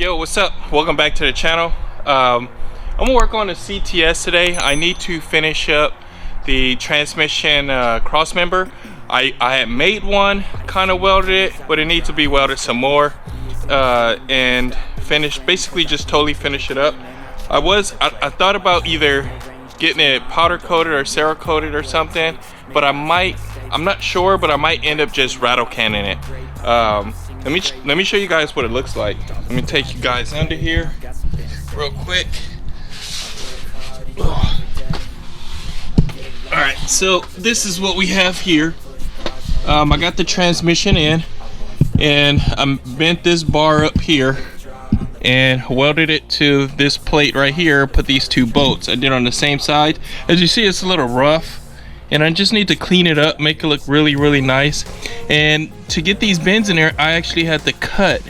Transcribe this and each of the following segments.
Yo, what's up? Welcome back to the channel. I'm gonna work on the CTS today. I need to finish up the transmission crossmember. I had made one, kind of welded it, but it needs to be welded some more and basically just totally finish it up. I thought about either getting it powder coated or Cerakoted or something, but I'm not sure, but I might end up just rattle canning it. Let me show you guys what it looks like. Let me take you guys under here real quick. Alright, so this is what we have here. I got the transmission in, and I bent this bar up here and welded it to this plate right here. Put these two bolts I did on the same side. As you see, it's a little rough, and I just need to clean it up, make it look really nice. And to get these bends in there, I actually had to cut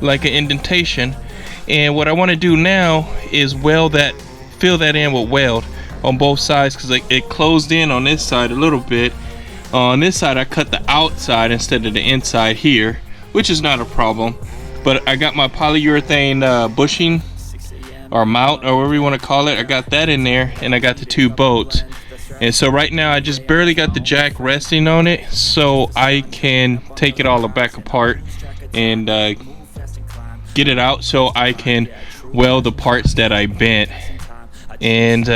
like an indentation, and what I want to do now is fill that in with weld on both sides, because it closed in on this side a little bit. On this side I cut the outside instead of the inside here, which is not a problem. But I got my polyurethane bushing or mount, or whatever you want to call it. I got that in there, and I got the two bolts. And so right now I just barely got the jack resting on it, so I can take it all back apart and get it out so I can weld the parts that I bent. And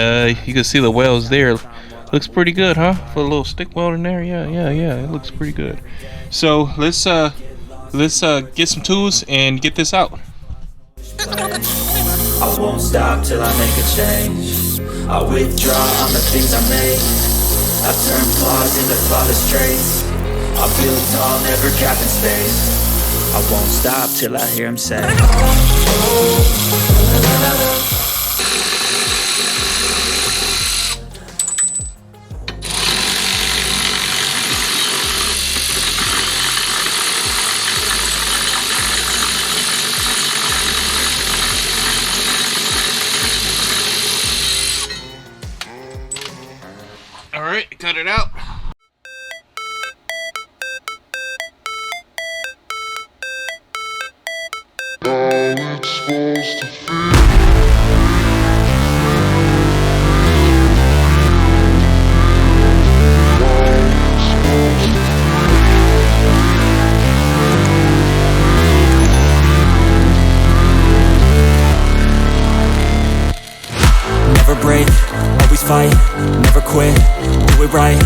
you can see the welds there. Looks pretty good, huh? For a little stick weld in there. Yeah, it looks pretty good. So let's get some tools and get this out. I won't stop till I make a change. I withdraw on the things I made. I turn flaws into flawless traits. I build tall, never capped in space. I won't stop till I hear him say, Alright, cut it out. never break, always fight, never quit, do it right,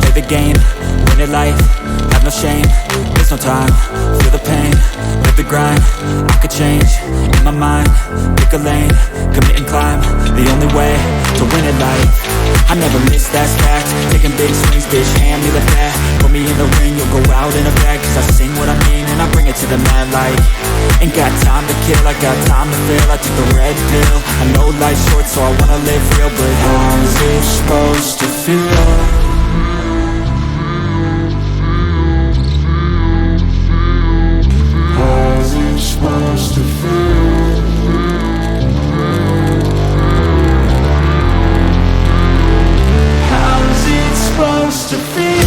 play the game, win it life, have no shame, there's no time, feel the pain, live the grind, I could change, in my mind, pick a lane, commit and climb, the only way to win it life. I never miss, that's fact, taking big swings, bitch, hand me the bat, put me in the ring, you'll go out in a bag, cause I sing what I mean and I bring it to the mad light. Ain't got time to kill, I got time to feel, I took the red pill, I know life's short so I wanna live real, but how's it supposed to feel? How's it supposed to feel? How's it supposed to feel?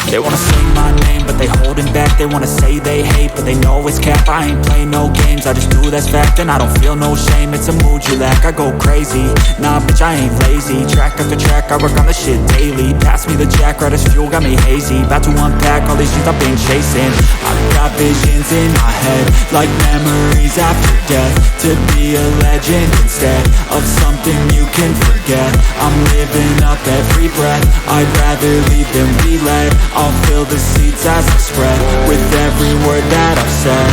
They wanna say my name, but they holding back. They wanna say they hate, but they know it's cap. I ain't play no games, I just do that's fact. And I don't feel no shame, it's a mood you lack. I go crazy, nah bitch I ain't lazy. Track after track, I work on this shit daily. Pass me the jack, right as fuel, got me hazy. About to unpack all these things I've been chasing. I've got visions in my head, like memories after death. To be a legend instead of something you can forget. I'm living up every breath, I'd rather lead than be led. I'll fill the seats as I spread with every word that I've said.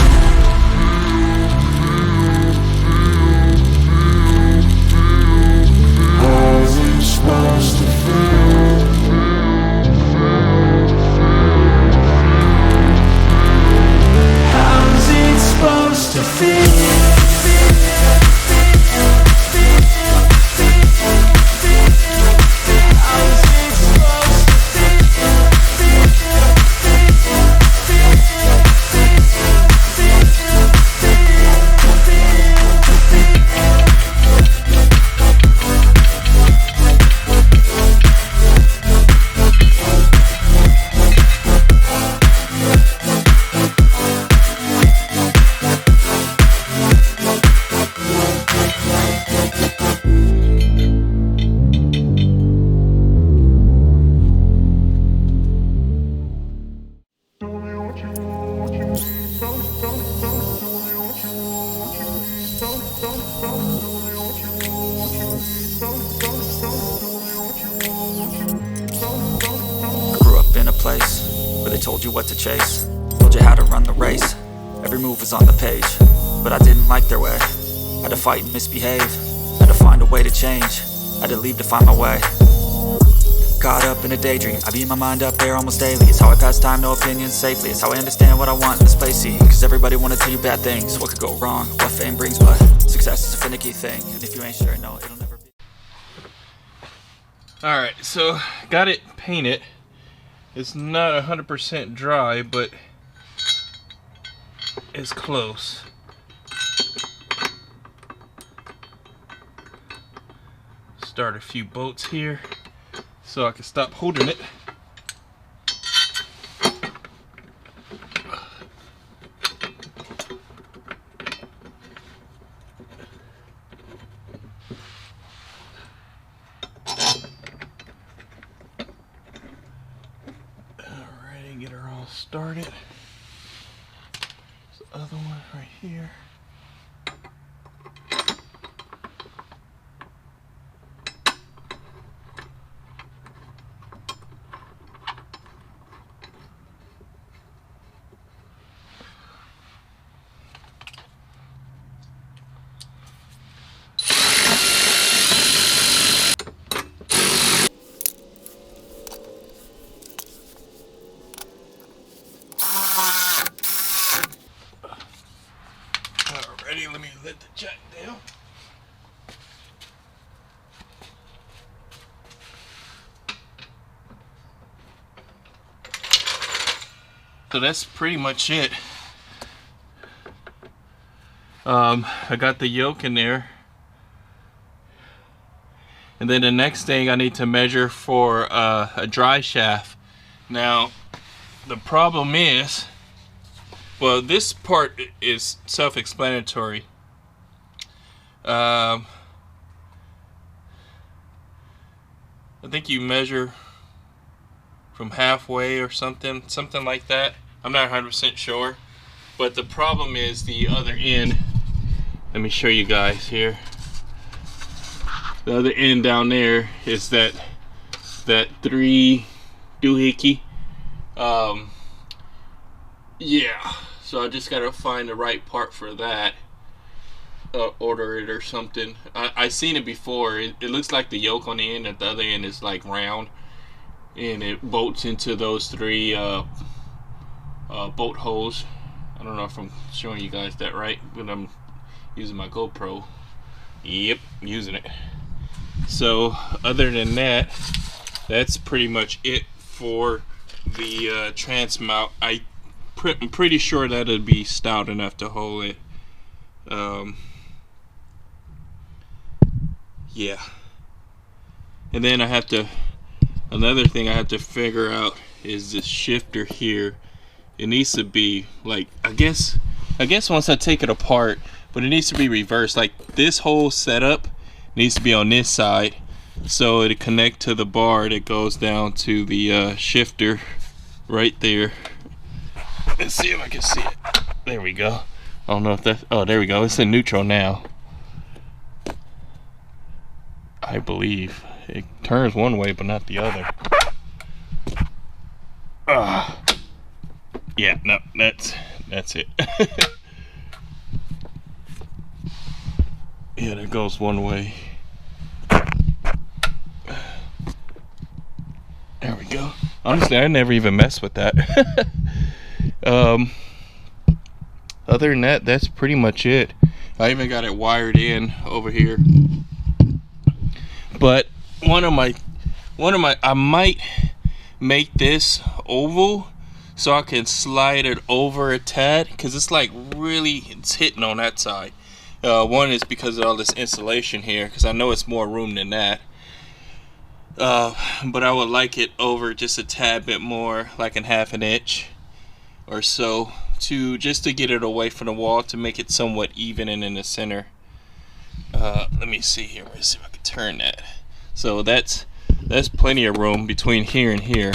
How's it supposed to feel? How's it supposed to feel? told you what to chase, told you how to run the race. Every move was on the page, but I didn't like their way. Had to fight and misbehave, had to find a way to change, had to leave to find my way. Caught up in a daydream, I beat my mind up there almost daily. It's how I pass time, no opinions safely. It's how I understand what I want in this place, see. Cause everybody wanna tell you bad things, what could go wrong, what fame brings. But success is a finicky thing, and if you ain't sure, no, it'll never be. Alright, so got it painted. It's not 100% dry, but it's close. Start a few bolts here so I can stop holding it. Alrighty, get her all started. There's the other one right here. Alrighty, let me let the jack down. So that's pretty much it. I got the yoke in there. And then the next thing I need to measure for a dry shaft. Now, the problem is, well, this part is self-explanatory. I think you measure from halfway or something like that. I'm not 100% sure. But the problem is the other end. Let me show you guys here. The other end down there is that 3 doohickey. Yeah, so I just gotta find the right part for that. Order it or something. I seen it before. It looks like the yoke on the end, at the other end is like round, and it bolts into those 3 bolt holes. I don't know if I'm showing you guys that right, but I'm using my GoPro. Yep, using it. So other than that, that's pretty much it for the trans mount. I'm pretty sure that it'd be stout enough to hold it. Yeah. And then I have to, another thing I have to figure out is this shifter here. It needs to be like, I guess once I take it apart, but it needs to be reversed. Like this whole setup needs to be on this side, so it'll connect to the bar that goes down to the shifter right there. Let's see if I can see it. There we go. I don't know if that, oh, there we go. It's in neutral now, I believe. It turns one way but not the other. Yeah, no, that's it. Yeah, that goes one way. There we go. Honestly, I never even messed with that. Other than that, that's pretty much it. I even got it wired in over here. But I might make this oval so I can slide it over a tad, because it's like really, it's hitting on that side. One is because of all this insulation here, because I know it's more room than that. But I would like it over just a tad bit more, like in 1/2 inch or so, just to get it away from the wall, to make it somewhat even and in the center. Let me see here. Let's see if I can turn that. So that's plenty of room between here and here.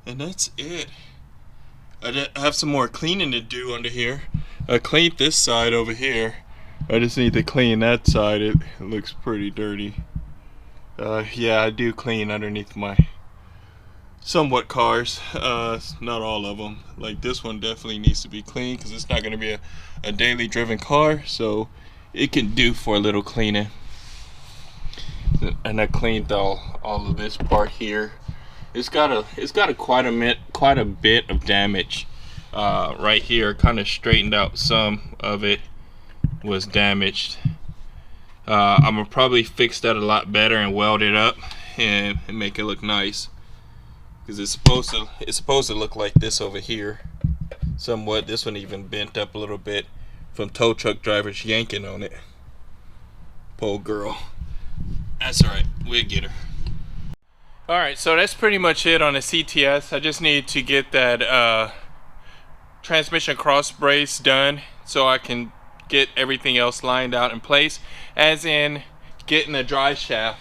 And that's it. I have some more cleaning to do under here. I cleaned this side over here. I just need to clean that side. It looks pretty dirty. Yeah, I do clean underneath my somewhat cars. Not all of them. Like this one definitely needs to be clean because it's not going to be a daily driven car, so it can do for a little cleaning. And I cleaned all of this part here. It's got quite a bit of damage right here. Kind of straightened out. Some of it was damaged. I'm gonna probably fix that a lot better and weld it up and make it look nice, because it's supposed to look like this over here somewhat. This one even bent up a little bit from tow truck drivers yanking on it. Poor girl. That's alright, we'll get her. Alright, so that's pretty much it on the CTS. I just need to get that transmission cross brace done so I can get everything else lined out in place, as in getting a dry shaft.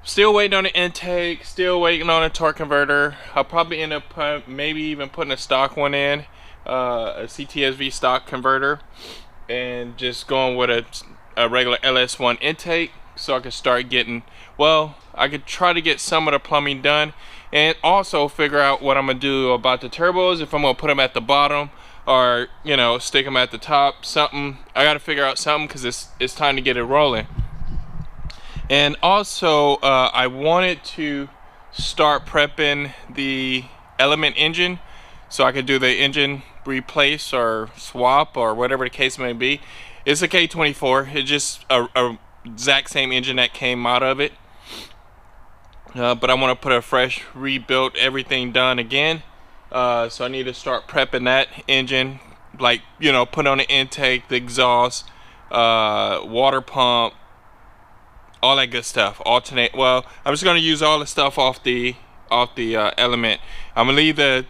Still waiting on the intake, still waiting on a torque converter. I'll probably end up maybe even putting a stock one in, a CTSV stock converter, and just going with a regular LS1 intake so I can start getting, well, I could try to get some of the plumbing done, and also figure out what I'm gonna do about the turbos, if I'm gonna put them at the bottom or, you know, stick them at the top. Something, I gotta figure out something, because it's time to get it rolling. And also I wanted to start prepping the Element engine so I could do the engine replace or swap or whatever the case may be. It's a K24. It's just a exact same engine that came out of it, but I want to put a fresh rebuilt, everything done again. So I need to start prepping that engine, like, you know, put on the intake, the exhaust, water pump, all that good stuff. Alternate. Well, I'm just gonna use all the stuff off the Element. I'm gonna leave the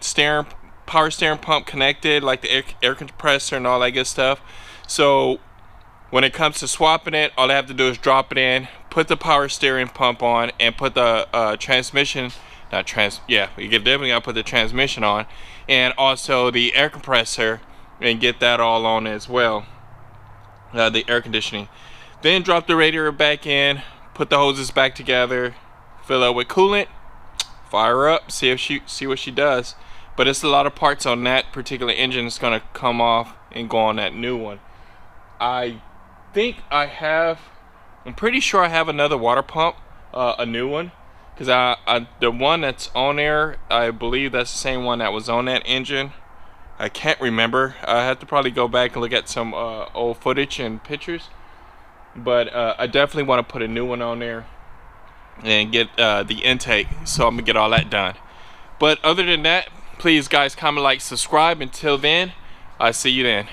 power steering pump connected, like the air compressor and all that good stuff. So when it comes to swapping it, all I have to do is drop it in, put the power steering pump on, and put the transmission. Yeah, you definitely gotta put the transmission on, and also the air compressor, and get that all on as well. The air conditioning. Then drop the radiator back in, put the hoses back together, fill up with coolant, fire up, see what she does. But it's a lot of parts on that particular engine that's gonna come off and go on that new one. I think I'm pretty sure I have another water pump, a new one, because the one that's on there, I believe that's the same one that was on that engine. I can't remember. I have to probably go back and look at some old footage and pictures, but I definitely want to put a new one on there and get the intake, so I'm gonna get all that done. But other than that, please guys, comment, like, subscribe. Until then, I'll see you then.